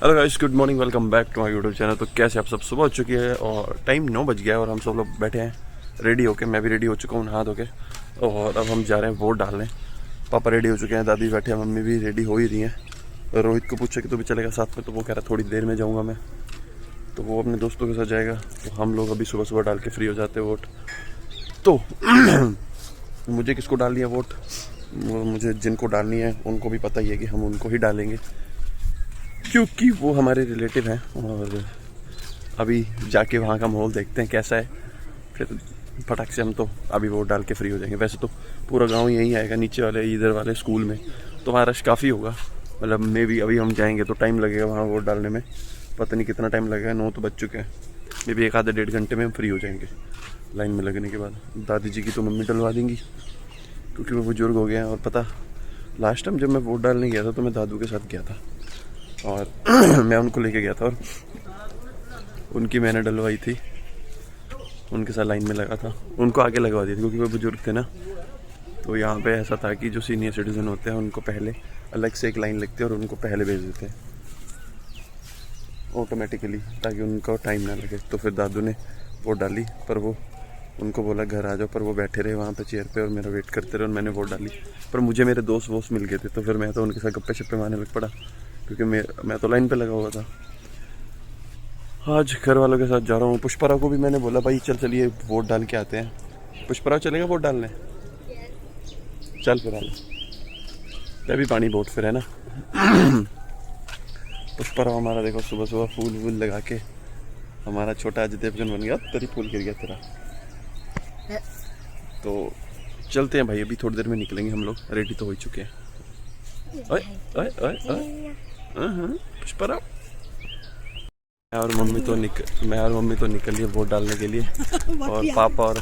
Hello guys, good morning, welcome back to my YouTube channel. तो कैसे आप सब? सुबह हो चुकी है और टाइम 9 बज गया है और हम सब लोग बैठे हैं रेडी होके। मैं भी रेडी हो चुका हूँ नहा धो के और अब हम जा रहे हैं वोट डालने। पापा रेडी हो चुके हैं, दादी बैठे हैं, मम्मी भी रेडी हो ही रही हैं। रोहित को पूछा कि तू भी चलेगा साथ में, तो वो कह रहा थोड़ी देर में जाऊँगा मैं, तो वो अपने दोस्तों के साथ जाएगा। तो हम लोग अभी सुबह सुबह डाल के फ्री हो जाते हैं वोट। तो मुझे किसको डालनी है वोट, मुझे जिनको डालनी है उनको भी पता ही है कि हम उनको ही डालेंगे, क्योंकि वो हमारे रिलेटिव हैं। और अभी जाके वहाँ का माहौल देखते हैं कैसा है, फिर फटाक से हम तो अभी वोट डाल के फ्री हो जाएंगे। वैसे तो पूरा गांव यहीं आएगा, नीचे वाले इधर वाले स्कूल में, तो वहाँ रश काफ़ी होगा। मतलब मे भी अभी हम जाएंगे तो टाइम लगेगा वहाँ वोट डालने में, पता नहीं कितना टाइम लगेगा। 9 तो बज चुके हैं, मे भी 1-1.5 घंटे में हम फ्री हो जाएंगे लाइन में लगने के बाद। दादी जी की तो मम्मी डलवा देंगी क्योंकि वो बुजुर्ग हो गए हैं। और पता, लास्ट टाइम जब मैं वोट डालने गया था तो मैं दादू के साथ गया था और मैं उनको लेके गया था और उनकी मैंने डलवाई थी, उनके साथ लाइन में लगा था। उनको आगे लगवा दी थी क्योंकि वो बुजुर्ग थे ना। तो यहाँ पे ऐसा था कि जो सीनियर सिटीजन होते हैं उनको पहले अलग से एक लाइन लगती है और उनको पहले भेज देते हैं ऑटोमेटिकली, ताकि उनको टाइम ना लगे। तो फिर दादू ने वोट डाली, पर वो उनको बोला घर आ जाओ, पर वो बैठे रहे वहाँ पे चेयर पे और मेरा वेट करते रहे और मैंने वोट डाली। पर मुझे मेरे दोस्त वोस्त मिल गए थे, तो फिर मैं तो उनके साथ गप्पे शप्पे मारने लग पड़ा क्योंकि मैं तो लाइन पे लगा हुआ था। आज घर वालों के साथ जा रहा हूँ। पुष्परा को भी मैंने बोला भाई चलिए वोट डाल के आते हैं। पुष्परा चलेगा वोट डालने? चल फिर आने, अभी पानी बहुत फिर है ना। पुष्परा हमारा देखो सुबह सुबह फूल वूल लगा के हमारा छोटा अजय देवगन बन गया। तेरी फूल गिर गया तेरा। तो चलते हैं भाई, अभी थोड़ी देर में निकलेंगे हम लोग, रेडी तो हो चुके हैं। ओए ओए ओए ओए, पुष्परा। मैं और मम्मी तो निकल लिए वोट डालने के लिए और पापा और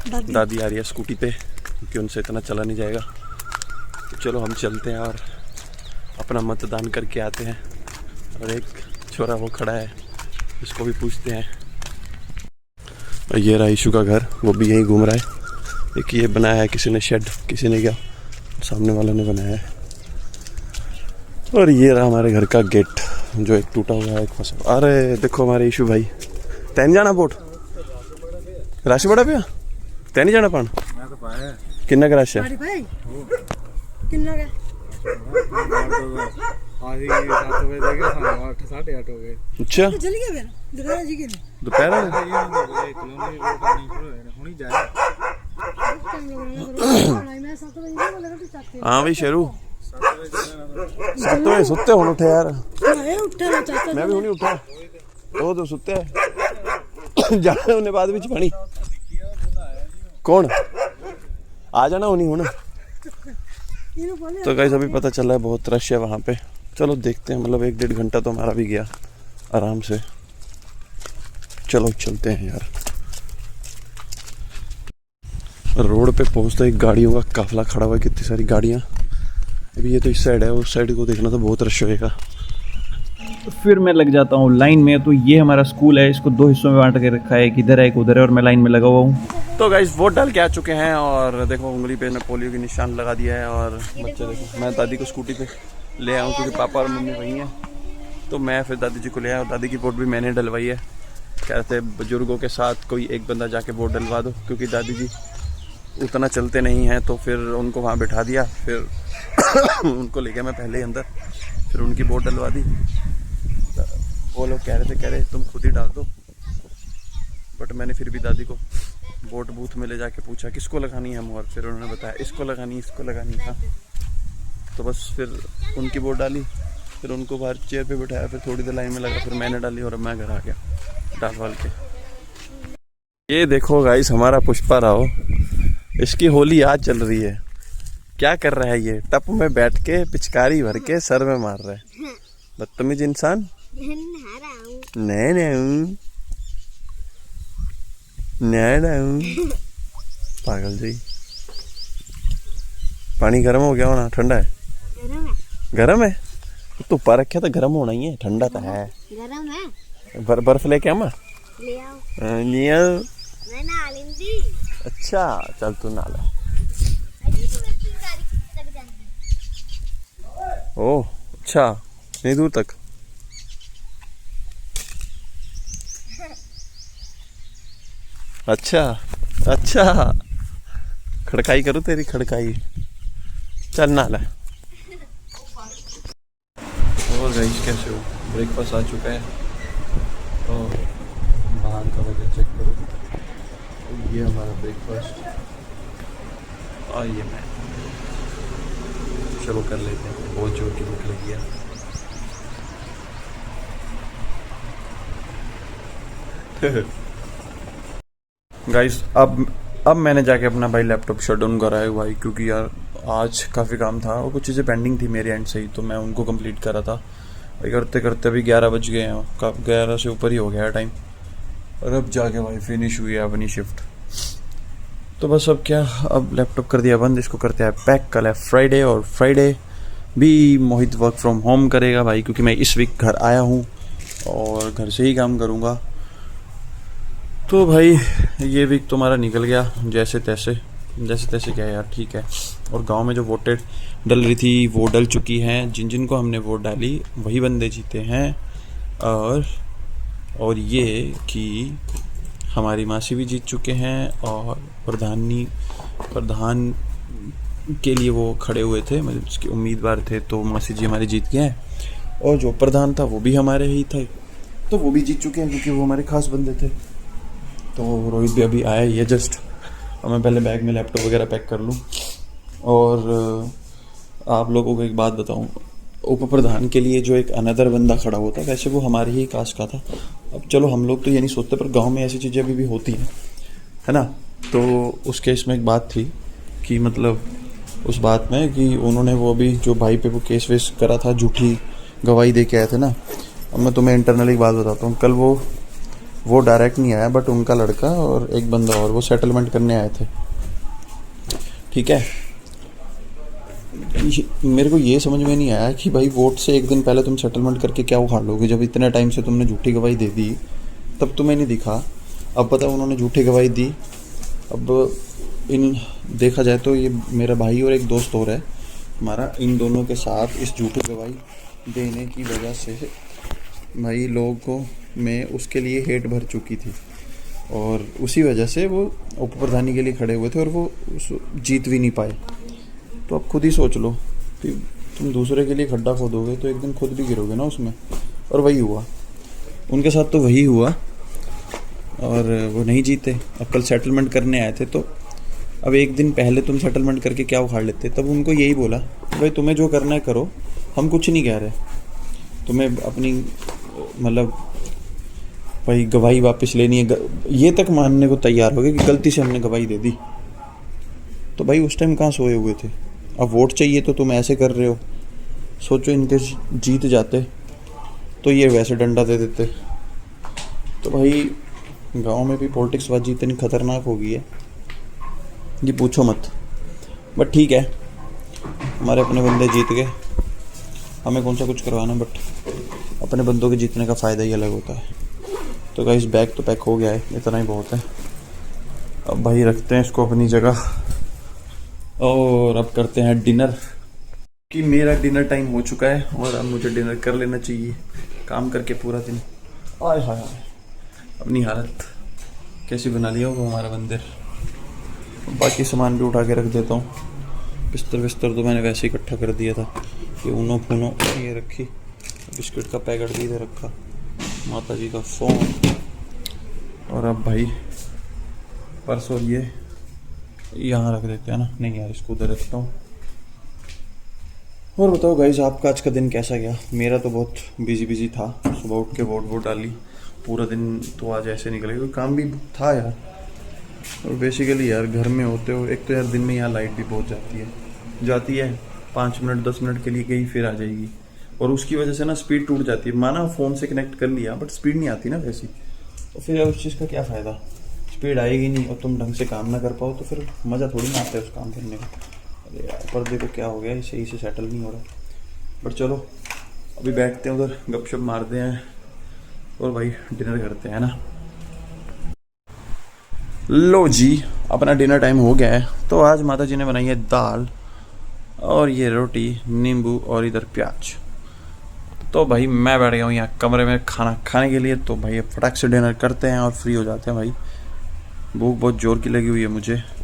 दादी आ रही है स्कूटी पे क्योंकि उनसे इतना चला नहीं जाएगा। तो चलो हम चलते हैं और अपना मतदान करके आते हैं। और एक छोरा वो खड़ा है, इसको भी पूछते हैं। और ये रहा ईशु का घर, वो भी यहीं घूम रहा है। एक ये बनाया है किसी ने शेड, किसी ने क्या सामने वालों ने बनाया है। और ये रहा हमारे घर का गेट जो एक टूटा हुआ है, एक फंसा। अरे देखो हमारे ईशु भाई, तैन जाना वोट राशि बड़ा पिया तैन जाना पान किन्ना का राशि अच्छा दोपहर हाँ भाई शेरू सुते हुन उठे यार, मैं भी हुनी उठा। वो तो सुते है जाना उन्हें बाद विच पानी कौन आ जाना उन्हीं हुन। तो गाइस अभी पता चला है बहुत रश है वहाँ पे। चलो देखते हैं, मतलब 1-1.5 घंटा तो हमारा भी गया आराम से। चलो चलते हैं यार। रोड पे पहुँचते ही गाड़ियों का काफिला खड़ा हुआ है, कितनी सारी गाड़ियाँ। अभी ये तो इस साइड है, उस साइड को देखना तो बहुत रश होएगा। तो फिर मैं लग जाता हूँ लाइन में। तो ये हमारा स्कूल है, इसको 2 हिस्सों में बांट के रखा है, एक इधर है एक उधर है, और मैं लाइन में लगा हुआ हूँ। तो गाइस वोट डाल के आ चुके हैं और देखो उंगली पे ने पोलियो की निशान लगा दिया है। और बच्चे देखो, मैं दादी को स्कूटी पे ले आया हूँ क्योंकि पापा और मम्मी वहीं हैं। तो मैं फिर दादी जी को ले आया और दादी की वोट भी मैंने डलवाई है। कहते हैं बुजुर्गों के साथ कोई एक बंदा जाके वोट डलवा दो, क्योंकि दादी जी उतना चलते नहीं हैं। तो फिर उनको वहाँ बिठा दिया, फिर उनको ले गया मैं पहले अंदर, फिर उनकी वोट डलवा दी। वो लोग कह रहे तुम खुद ही डाल दो, बट मैंने फिर भी दादी को वोट बूथ में ले जाके पूछा किसको लगानी है हम, और फिर उन्होंने बताया इसको लगानी था। तो बस फिर उनकी वोट डाली, फिर उनको बाहर चेयर पे बिठाया, फिर थोड़ी देर लाइन में लगा, फिर मैंने डाली और मैं घर आ गया डाल वाल के। ये देखो गाइस हमारा पुष्पा राव, इसकी होली आज चल रही है। क्या कर रहा है ये, टप में बैठ के पिचकारी भर के सर में मार रहा है। बदतमीज इंसान। नहीं पागल जी। पानी गर्म हो गया होना, ठंडा है? गर्म है तो ऊपर रखा तो गर्म होना ही है, ठंडा तो है। गर्म है। बर्फ लेके आमा ले आओ। अच्छा चल तू नाला। ओह अच्छा, नहीं दूर तक। अच्छा अच्छा, खड़काई करूँ तेरी खड़काई, चल ना ला। और गाइस कैसे हो? ब्रेकफास्ट आ चुका है और बाहर का वजह चेक करो, तो ये हमारा ब्रेकफास्ट और ये मैं, चलो कर लेते हैं, बहुत जोर की भूख लगी है। गाइस अब मैंने जाके अपना भाई लैपटॉप शट डाउन करा है भाई, क्योंकि यार आज काफ़ी काम था और कुछ चीज़ें पेंडिंग थी मेरे एंड से ही, तो मैं उनको कंप्लीट करा था भाई। करते करते अभी 11 बज गए हैं, 11 से ऊपर ही हो गया है टाइम, और अब जाके भाई फिनिश हुई है अपनी शिफ्ट। तो बस अब क्या, अब लैपटॉप कर दिया बंद, इसको करते हैं पैक। कल है फ्राइडे और फ्राइडे भी मोहित वर्क फ्रॉम होम करेगा भाई, क्योंकि मैं इस वीक घर आया हूँ और घर से ही काम करूँगा। तो भाई ये वीक तुम्हारा निकल गया जैसे तैसे क्या यार, ठीक है। और गांव में जो वोटें डल रही थी वो डल चुकी हैं, जिन जिनको हमने वोट डाली वही बंदे जीते हैं। और ये कि हमारी मासी भी जीत चुके हैं, और प्रधान के लिए वो खड़े हुए थे, मतलब उसके उम्मीदवार थे, तो मासी जी हमारे जीत गए हैं। और जो प्रधान था वो भी हमारे ही थे, तो वो भी जीत चुके हैं क्योंकि वो हमारे खास बंदे थे। तो रोहित भी अभी आया ही है जस्ट, और मैं पहले बैग में लैपटॉप वगैरह पैक कर लूँ। और आप लोगों को एक बात बताऊँ, उप प्रधान के लिए जो एक अनदर बंदा खड़ा होता, वैसे वो हमारे ही कास्ट का था। अब चलो हम लोग तो ये नहीं सोचते, पर गांव में ऐसी चीज़ें अभी भी होती हैं, है ना। तो उस केस में एक बात थी कि मतलब उस बात में कि उन्होंने वो अभी जो भाई पे वो केस वेस करा था, झूठी गवाही दे के आए थे ना। अब मैं तुम्हें इंटरनली एक बात बताता हूँ, कल वो डायरेक्ट नहीं आया, बट उनका लड़का और एक बंदा और वो सेटलमेंट करने आए थे, ठीक है। मेरे को ये समझ में नहीं आया कि भाई वोट से एक दिन पहले तुम सेटलमेंट करके क्या उखाड़ लोगे, जब इतने टाइम से तुमने झूठी गवाही दे दी, तब तुम्हें नहीं दिखा। अब पता उन्होंने झूठी गवाही दी। अब देखा जाए तो ये मेरा भाई और एक दोस्त और है हमारा, इन दोनों के साथ इस झूठी गवाही देने की वजह से भाई लोगों में उसके लिए हेट भर चुकी थी, और उसी वजह से वो उप प्रधानी के लिए खड़े हुए थे और वो जीत भी नहीं पाए। तो अब खुद ही सोच लो कि तुम दूसरे के लिए खड्डा खोदोगे तो एक दिन खुद भी गिरोगे ना उसमें। और वही हुआ उनके साथ, तो वही हुआ, और वो नहीं जीते। अब कल सेटलमेंट करने आए थे, तो अब एक दिन पहले तुम सेटलमेंट करके क्या उखाड़ लेते। तब उनको यही बोला, भाई तुम्हें जो करना है करो, हम कुछ नहीं कह रहे, तुम्हें अपनी मतलब भाई गवाही वापस लेनी है, ये तक मानने को तैयार हो गए कि गलती से हमने गवाही दे दी। तो भाई उस टाइम कहाँ सोए हुए थे। अब वोट चाहिए तो तुम ऐसे कर रहे हो। सोचो इनके जीत जाते तो ये वैसे डंडा दे देते। तो भाई गांव में भी पॉलिटिक्स बाजी इतनी खतरनाक हो गई है, ये पूछो मत। बट ठीक है, हमारे अपने बंदे जीत गए, हमें कौन सा कुछ करवाना, बट अपने बंदों के जीतने का फ़ायदा ही अलग होता है। तो गाइस बैग तो पैक हो गया है, इतना ही बहुत है। अब भाई रखते हैं इसको अपनी जगह और अब करते हैं डिनर, कि मेरा डिनर टाइम हो चुका है और अब मुझे डिनर कर लेना चाहिए। काम करके पूरा दिन आय हाय हाय अपनी हालत कैसी बना लिया वो हमारा बंदर। बाकी सामान भी उठा के रख देता हूँ। बिस्तर तो मैंने वैसे ही इकट्ठा कर दिया था, ये ऊनो फूनो ये रखी, बिस्किट का पैकेट भी इधर रखा, माता जी का फ़ोन, और अब भाई परसों ये यहाँ रख देते हैं ना, नहीं यार इसको उधर रखता हूँ। और बताओ गाइस आपका आज का दिन कैसा गया। मेरा तो बहुत बिजी था, सुबह उठ के वोट डाली, पूरा दिन तो आज ऐसे निकल गया, काम भी था यार। और बेसिकली यार घर में होते हो, एक तो यार दिन में यहाँ लाइट भी बहुत जाती है 5 मिनट 10 मिनट के लिए गई फिर आ जाएगी, और उसकी वजह से ना स्पीड टूट जाती है। माना फ़ोन से कनेक्ट कर लिया बट स्पीड नहीं आती ना वैसी, तो फिर उस चीज़ का क्या फ़ायदा, स्पीड आएगी नहीं और तुम ढंग से काम ना कर पाओ तो फिर मज़ा थोड़ी ना आता है उस काम करने का। अरे यार पर्दे को क्या हो गया, सही से सेटल नहीं हो रहा। बट चलो अभी बैठते हैं उधर, गपशप मारते हैं और भाई डिनर करते हैं ना। लो जी अपना डिनर टाइम हो गया है। तो आज माता जी ने बनाई है दाल और ये रोटी, नींबू और इधर प्याज। तो भाई मैं बैठ गया हूँ यहाँ कमरे में खाना खाने के लिए। तो भाई अब फटाक से डिनर करते हैं और फ्री हो जाते हैं भाई। भूख बहुत जोर की लगी हुई है मुझे।